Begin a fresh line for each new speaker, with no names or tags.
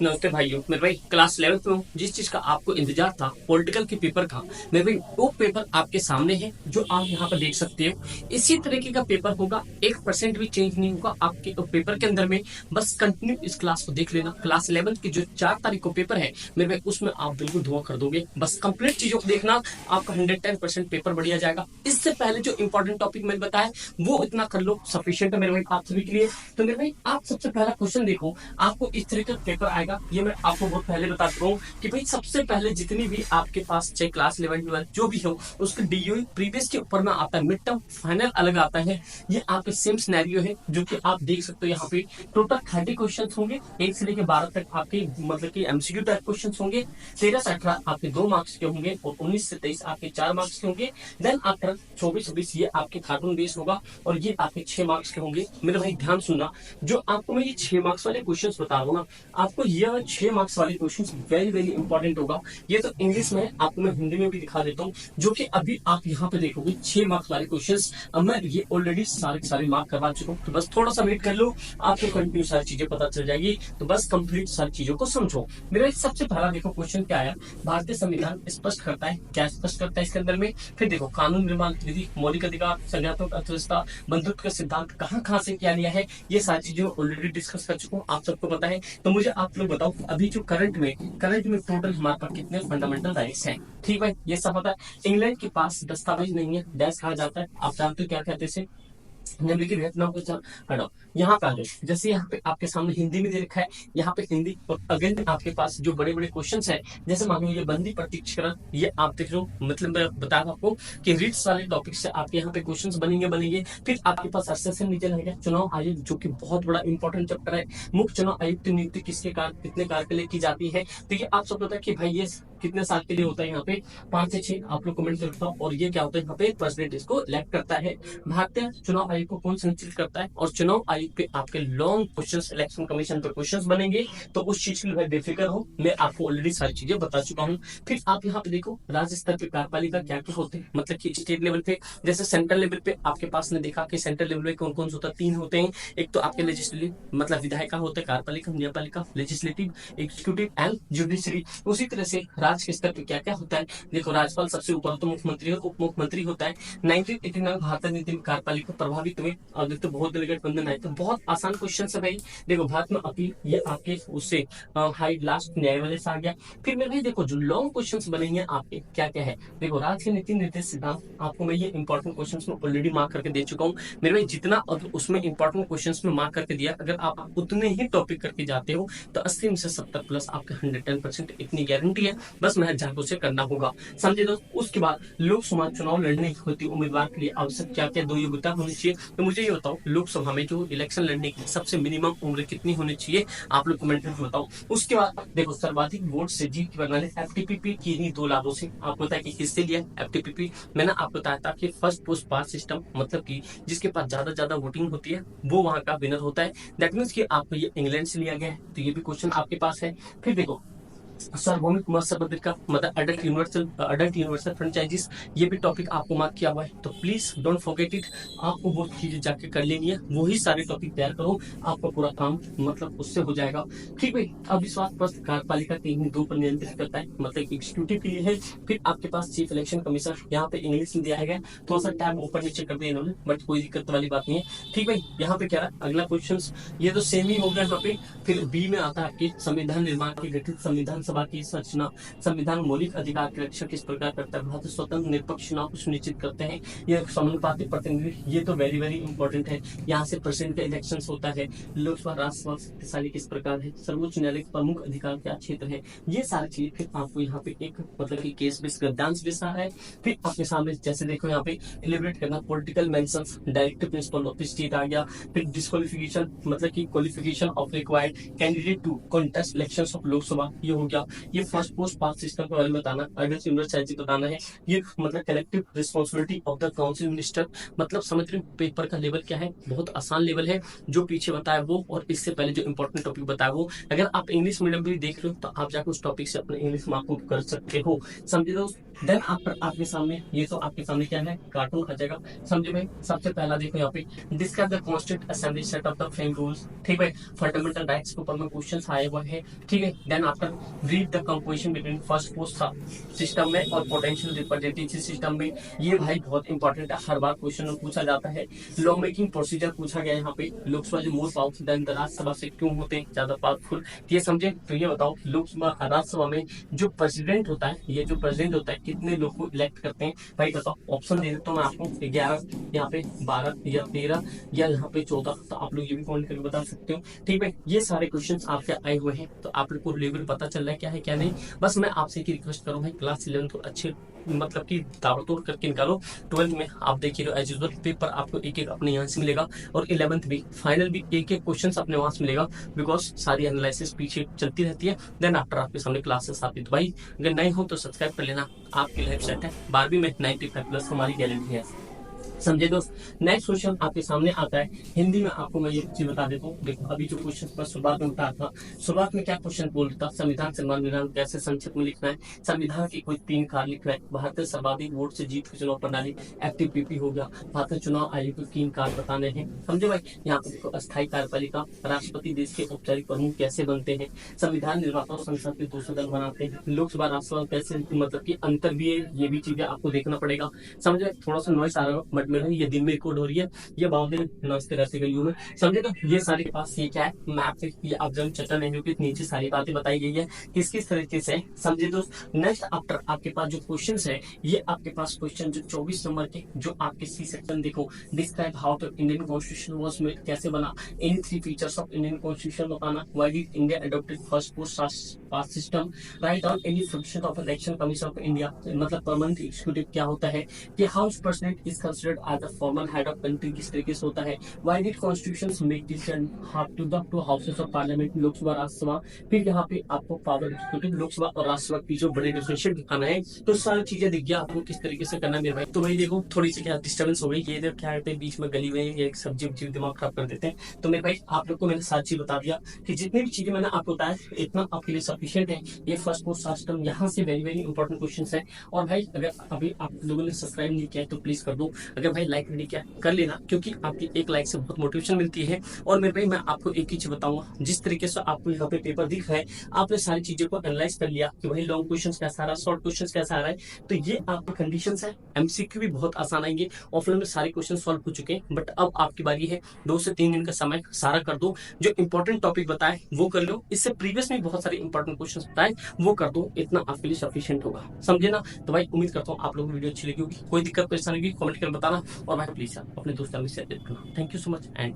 नमस्ते भाइयों। मेरे भाई क्लास 11th में हूँ। जिस चीज का आपको इंतजार था पॉलिटिकल के पेपर का, मेरे भाई वो पेपर आपके सामने है जो आप यहाँ पर देख सकते हो। इसी तरीके का पेपर होगा, 1% भी चेंज नहीं होगा आपके पेपर के अंदर में। बस कंटिन्यू इस क्लास को देख लेना। क्लास 11th की जो 4 तारीख को पेपर है मेरे भाई, उसमें आप बिल्कुल धुआं कर दोगे। बस कंप्लीट चीजों को देखना, आपका 110% पेपर बढ़िया जाएगा। इससे पहले जो इंपॉर्टेंट टॉपिक मैंने बताया वो इतना कर लो, सफिशियंट है मेरे भाई आप सभी के लिए। तो मेरे भाई आप सबसे पहला क्वेश्चन देखो, आपको इस तरीके का पेपर आएगा। ये मैं आपको बहुत पहले बता चुका हूँ कि भाई सबसे पहले जितनी भी आपके पास चाहे क्लास 11 12 जो भी हो, उसके डीयू प्रीवियस के ऊपर में आता है, मिड टर्म फाइनल अलग आता है। ये आपके सेम सिनेरियो है जो कि आप देख सकते हो। यहाँ पे टोटल 30 क्वेश्चन होंगे, 1 से लेकर 12 तक आपके मतलब कि एमसीक्यू टाइप क्वेश्चन होंगे। 13 से 18 आपके 2 मार्क्स के होंगे और 19 से 23 आपके 4 मार्क्स के होंगे। देन आफ्टर 24 26 ये आपके कार्टून बेस होगा और ये आपके 6 मार्क्स के होंगे। मेरे भाई ध्यान सुनना, जो आपको मैं ये 6 मार्क्स वाले क्वेश्चन बता रहा हूँ ना, आपको यह 6 मार्क्स वाले क्वेश्चंस वेरी वेरी इंपॉर्टेंट होगा। ये तो इंग्लिश में है, आपको मैं हिंदी में भी दिखा देता हूँ, जो कि अभी आप यहाँ पे देखोगे 6 मार्क्स वाले क्वेश्चंस। अब मैं ये ऑलरेडी सारे मार्क करवा चुका हूँ, तो बस थोड़ा सा वेट कर लो, आपको कंटिन्यू सारी चीजें पता चल जाएगी। तो बस कंप्लीट सारी चीजों को समझो। मेरा सबसे पहला देखो क्वेश्चन क्या आया। भारतीय संविधान स्पष्ट करता है, क्या स्पष्ट करता है इसके अंदर में। फिर देखो कानून निर्माण विधि, मौलिक अधिकार, संज्ञात्मक अर्थव्यवस्था, बंधुत्व का सिद्धांत कहाँ से क्या लिया है, ये सारी चीजें ऑलरेडी डिस्कस कर चुका हूँ, आप सबको पता है। तो मुझे आप लोग बताओ अभी जो करंट में टोटल हमारे पास कितने फंडामेंटल राइट्स हैं। ठीक है, ये सब पता है। इंग्लैंड के पास दस्तावेज नहीं है, डैश कहा जाता है, आप जानते हो क्या कहते हैं। निम्नलिखित घटनाओं को हटाओ। यहाँ पे आ जाओ, जैसे यहाँ पे आपके सामने हिंदी में दे रखा है, यहाँ पे हिंदी और अगेन आपके पास जो बड़े बड़े क्वेश्चन है, जैसे मानो ये बंदी प्रत्यक्षीकरण, ये आप देख रहे हो। मतलब मैं बता रहा आपको कि रीड्स वाले टॉपिक से आपके यहाँ पे क्वेश्चन बनेंगे। फिर आपके पास सेशन नीचे रहेगा चुनाव आयोग, जो कि बहुत बड़ा इंपॉर्टेंट चैप्टर है। मुख्य चुनाव आयुक्त नियुक्ति किसके कार्य कितने कार्य के लिए की जाती है। तो ये आप सब पता है कि भाई ये कितने साल के लिए होता है। यहाँ पे 5 से 6 आप लोग कमेंट करता हूँ। और ये क्या होता है, यहाँ पे प्रेसिडेंट इसको इलेक्ट करता है। भारतीय चुनाव आयोग को कौन संचालित करता है, और चुनाव आयोग पे आपके लॉन्ग क्वेश्चंस इलेक्शन कमीशन पे क्वेश्चंस बनेंगे। तो उस चीज के लिए बेफिक्र हो, मैं आपको ऑलरेडी सारी चीजें बता चुका हूँ। फिर आप यहाँ पे देखो राज्य स्तर पे कार्यपालिका क्या क्या होते हैं, मतलब कि स्टेट लेवल पे। जैसे सेंट्रल लेवल पे आपके पास ने देखा कि सेंट्रल लेवल पे कौन कौन होता है, 3 होते हैं। एक तो आपके लेजिस्लेटिव मतलब विधायिका होते हैं, कार्यपालिका न्यायपालिका, लेजिस्लेटिव एग्जीक्यूटिव एंड जुडिशरी। उसी तरह से राज्य के स्तर पे क्या क्या होता है, देखो राज्यपाल सबसे ऊपर होता है, मुख्यमंत्री और उप मुख्यमंत्री होता है। 1989 भारत नीति में कार्यपालिका प्रभावित हुए, और तो बहुत डेलीगेट बंधन आए। तो बहुत आसान क्वेश्चन है भाई। देखो भारत में अपील, ये आपके उससे हाई लास्ट न्यायालय से आ गया। फिर मेरे भाई देखो जो लॉन्ग क्वेश्चंस बनेंगे आपके क्या क्या है, देखो राज्य के नीति निर्देश सिद्धांत, आपको मैं ये इंपॉर्टेंट क्वेश्चंस में ऑलरेडी मार्क करके दे चुका हूँ। मेरे भाई जितना उसमें इंपॉर्टेंट क्वेश्चंस में मार्क करके दिया, अगर आप उतने ही टॉपिक करके जाते हो तो 80 में से 70 प्लस आपके 110% इतनी गारंटी है। बस मेहनत जाकर उसे करना होगा, समझे दोस्त। उसके बाद लोकसभा चुनाव लड़ने की होती उम्मीदवार के लिए आवश्यक क्या क्या 2 योग्यता होनी चाहिए। तो मुझे ये बताओ लोकसभा में जो इलेक्शन लड़ने की सबसे मिनिमम उम्र कितनी होनी चाहिए, आप लोग कमेंट में बताओ। उसके बाद देखो सर्वाधिक वोट से जीत बनाने एफटीपीपी की ही 2 लाभों से, आपको बताया कि किससे लिया एफटीपीपी। मैंने आपको बताया था कि फर्स्ट पोस्ट पास सिस्टम, मतलब कि जिसके पास ज्यादा वोटिंग होती है वो वहां का विनर होता है। दैट मीन्स कि आपको ये इंग्लैंड से लिया गया है, तो ये भी क्वेश्चन आपके पास है। फिर देखो सार्वभौमिक मत्स्य बंदर का मतलब अडल्ट यूनिवर्सल फ्रेंचाइजीज, ये भी टॉपिक आपको मार्क किया हुआ है। तो प्लीज डोंट फॉरगेट इट, आपको वो चीजें जाके कर लेनी है, वही सारे टॉपिक तैयार करो, आपका पूरा काम मतलब उससे हो जाएगा। ठीक भाई, अविश्वास प्रस्ताव कार्यपालिका के 2 पर नियंत्रित करता है, मतलब एग्जीक्यूटिव के लिए है। फिर आपके पास चीफ इलेक्शन कमिश्नर, यहाँ पे इंग्लिश में दिया है, थोड़ा सा टैब ऊपर नीचे कर दिया इन्होंने, बट कोई दिक्कत वाली बात नहीं है। ठीक भाई, यहाँ पे क्या है अगला क्वेश्चन, ये तो सेम ही हो गया टॉपिक। फिर बी में आता है आपकी संविधान निर्माण की गठित संविधान सभा की संरचना, संविधान मौलिक अधिकार की रक्षा किस प्रकार करता है, भारत स्वतंत्र निष्पक्ष चुनाव को सुनिश्चित करते हैं, यह समानुपातिक प्रतिनिधि, ये तो वेरी वेरी इंपॉर्टेंट है। यहाँ से प्रेसिडेंट का इलेक्शन होता है। लोकसभा राज्यसभा शक्तिशाली किस प्रकार है, सर्वोच्च न्यायालय का प्रमुख अधिकार क्या क्षेत्र है, ये सारी चीज फिर आपको यहाँ पे एक मतलब की केस बेस गद्यांश बेस आ रहा है। फिर आपके सामने जैसे देखो यहाँ पे एलिब्रेट करना political mentions, directive principle of state आ गया। फिर डिस्क्वालिफिकेशन मतलब की qualification of required candidate to contest elections of Lok Sabha, ये हो गया। ये फर्स्ट पोस्ट पास सिस्टम के बारे में बताना, अडल्ट यूनिवर्सिटी बताना है। ये मतलब collective responsibility of the council minister, मतलब समझ रहे पेपर का लेवल क्या है, बहुत आसान लेवल है। जो पीछे बताया वो और इससे पहले जो इंपॉर्टेंट टॉपिक बताया वो, अगर आप इंग्लिश मीडियम भी देख रहे हो तो आप जाकर उस टॉपिक से अपने इंग्लिश मार्क कर सकते हो, समझे दोस्त। देन आफ्टर आपके सामने ये तो आपके सामने क्या है, कार्टून आ जाएगा। समझे भाई, सबसे पहला देखो यहाँ पे describe the constituent assembly set of the frame rules. ठीक है, फंडामेंटल राइट्स के ऊपर में क्वेश्चन आए हुए हैं। ठीक है, then after read the composition between first post system में और पोटेंशियल रिप्रेजेंटेटिव सिस्टम में। ये भाई बहुत इंपॉर्टेंट है, हर बार क्वेश्चन में पूछा जाता है। लॉ मेकिंग प्रोसीजर पूछा गया यहाँ पे, लोकसभा जो मोस्ट पावरफुल देन राज्यसभा से क्यों होते हैं ज्यादा पावरफुल, ये समझे। तो ये बताओ लोकसभा राज्यसभा में जो प्रेसिडेंट होता है, ये जो प्रेसिडेंट होता है कितने लोग को इलेक्ट करते हैं भाई बताओ। ऑप्शन दे देता हूँ मैं आपको, 11, यहाँ पे 12 या 13 या यहाँ पे 14, तो आप लोग ये भी काउंट करके बता सकते हो। ठीक है, ये सारे क्वेश्चन आपके आए हुए हैं, तो आप लोग को लेवल पता चल रहा है क्या है क्या नहीं। बस मैं आपसे एक रिक्वेस्ट करूँ भाई, क्लास 11 तो अच्छे मतलब कि ताबड़तोड़ करके निकालो। 12th में आप देखिए एज यूजुअल पेपर आपको एक एक अपने यहाँ से मिलेगा, और 11th भी फाइनल भी एक एक क्वेश्चन अपने वहां से मिलेगा, बिकॉज सारी एनालिसिस पीछे चलती रहती है। देन आफ्टर आपके सामने क्लासेस आती है। तो भाई अगर नहीं हो तो सब्सक्राइब कर लेना, आपकी लाइफ सेट है। 12वीं में 95+ हमारी गारंटी है, समझे दोस्त। नेक्स्ट क्वेश्चन आपके सामने आता है हिंदी में, आपको मैं ये चीज बता देता हूँ। देखो अभी जो क्वेश्चन पर शुरुआत में बताया था, शुरुआत में क्या क्वेश्चन बोलता, संविधान सम्मान विधान कैसे संक्षिप्त में लिखना है, संविधान की कोई 3 कार्य लिखना है, भारतीय सर्वाधिक वोट से जीत की चुनाव प्रणाली एक्टिव पीपी हो गया, भारतीय चुनाव आयोग के 3 कार्य बताने हैं। समझे भाई, यहाँ पे देखो अस्थायी कार्यपालिका, राष्ट्रपति देश के औपचारिक प्रमुख कैसे बनते हैं, संविधान निर्माता और संसद के 2 सदन बनाते हैं, लोकसभा राज्यसभा कैसे मतलब की अंतर भी है, ये भी चीजें आपको देखना पड़ेगा। समझे, थोड़ा सा नॉइस आ रहा है बट मेरा ये दिन में रिकॉर्ड हो रही है, ये बाउंड्री नाचते रहते गलियों में। समझे, तो ये सारे के पास ये क्या है, मैप है, ये ऑब्जर्व चैटन है, जो कि नीचे सारी बातें बताई गई है किस किस तरीके से। समझे दोस्त, नेक्स्ट आफ्टर आपके पास जो क्वेश्चन है, ये आपके पास क्वेश्चन जो 24 नंबर के जो आपके सी सेक्शन देखो, describe how the Indian constitution was made, कैसे बना, any 3 features of Indian constitution बताना, why did India adopted first post past system, right down any function of election commission of India, मतलब permanent executive क्या होता है, कि how's president is considered as the formal head of country किस तरीके से होता है, why did constitution make decision to the 2 houses of parliament, Lok Sabha Rajya Sabha. फिर यहाँ पे आपको पावर एग्जीक्यूटिव लोकसभा और राज्यसभा की जो बड़े डिफरेंशिएट दिखाना है, तो सारी चीजें दिख गया आपको किस तरीके से करना है मेरे भाई। तो भाई देखो थोड़ी सी क्या डिस्टर्बेंस हो गई, ये इधर क्या कहते हैं बीच में गली में ये सब्जी उब्जी दिमाग खराब कर देते हैं। तो मेरे भाई आप लोग को मैंने सारी चीज बता दिया कि जितनी भी चीजें मैंने आपको बताया इतना आपके लिए सफिशियंट है। ये फर्स्ट पोस्ट सिस्टम यहाँ से वेरी वेरी इंपॉर्टेंट क्वेश्चन है। और भाई अगर अभी आप लोगों ने सब्सक्राइब नहीं किया है तो प्लीज कर दो, अगर भाई लाइक नहीं किया कर लेना, क्योंकि आपकी एक लाइक से बहुत मोटिवेशन मिलती है। और मेरे भाई मैं आपको एक ही चीज बताऊंगा, जिस तरीके से आपको यहाँ पे पेपर दिख रहा है, आपने सारी चीजों को एनालाइज कर लिया कि भाई लॉन्ग क्वेश्चन कैसा आ रहा है, शॉर्ट क्वेश्चन कैसा आ रहा है, तो ये आपकी कंडीशन है। एमसीक्यू भी बहुत आसान आएंगे, ऑफलाइन में सारे क्वेश्चन सॉल्व हो चुके हैं, बट अब आपकी बारी है 2 से 3 दिन का समय सारा कर दो, जो इंपॉर्टेंट टॉपिक बताए वो कर लो, इससे प्रीवियस में बहुत सारे इंपॉर्टेंट क्वेश्चन बताए वो कर दो, इतना आपके लिए सफिशियंट होगा, समझे ना। तो भाई उम्मीद करता हूँ आप लोगों को वीडियो अच्छी लगी होगी, कोई दिक्कत परेशानी होगी कमेंट कर बताना, और भाई प्लीज अपने दोस्तों में शेयर करना। Thank you so much and